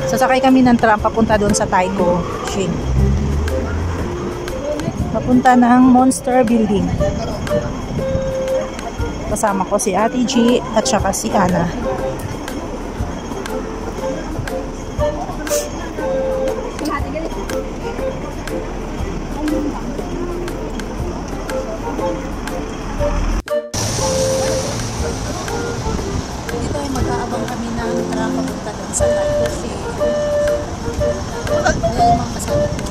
Sasakay kami ng tram papunta doon sa Taiko Shing. Papunta ng Monster Building. Kasama ko si Ate G at saka si Ana. Dito ay mag-aabang kami ng tram papunta doon sa Taiko Shing. Ayan yung mga kasama ko.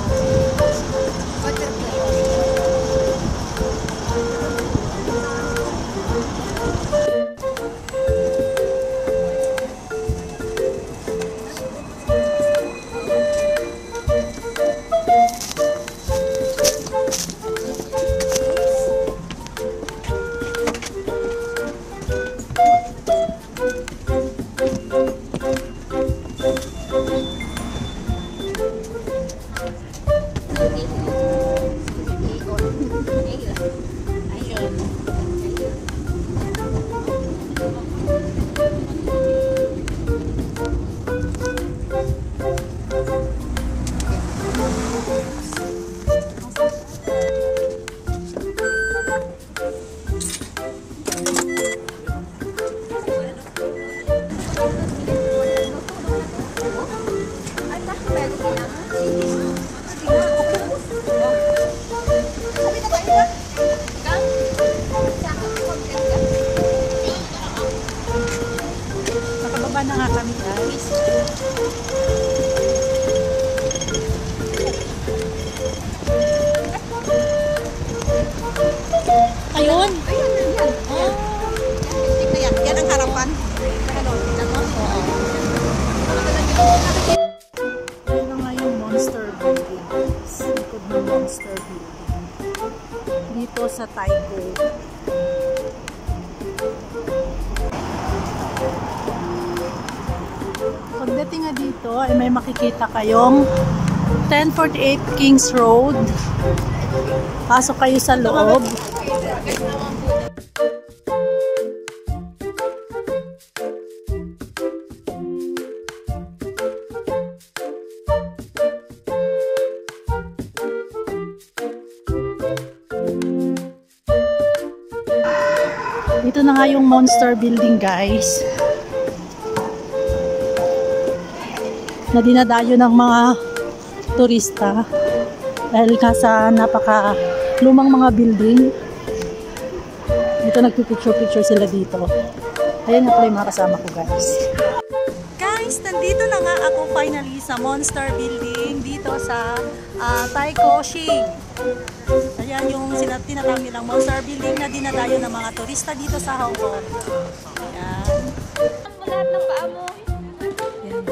Nakababa na nga kami, guys. Ayun. Yan ang harapan. Ayun na nga yung Monster Building. Likod ng Monster Building. Dito sa Taiko. Pagdating nga dito, ay may makikita kayong 1048 Kings Road. Pasok kayo sa loob. Dito na nga yung Monster Building, guys. Na dinadayo ng mga turista dahil sa napaka lumang mga building. Dito nagpipicture-picture sila dito. Ayan nga pala yung mga kasama ko, guys. Guys, nandito na nga ako finally sa Monster Building dito sa Taiko Shing. Ayan yung tinatawag nilang Monster Building na dinadayo ng mga turista dito sa Hong Kong. Ayan. Lahat ng paa mo. Ayan.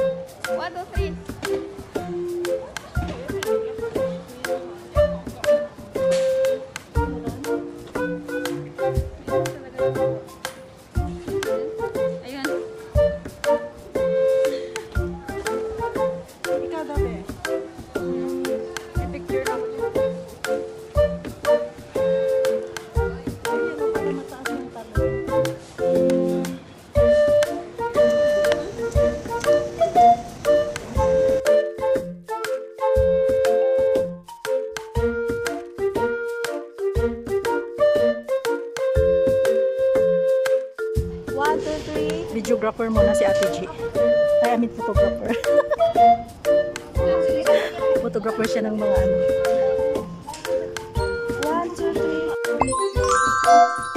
1, 2, 3. Videographer muna si Ate G. Ay, I mean photographer. Photographer siya ng mga ano. 1, 2, 3.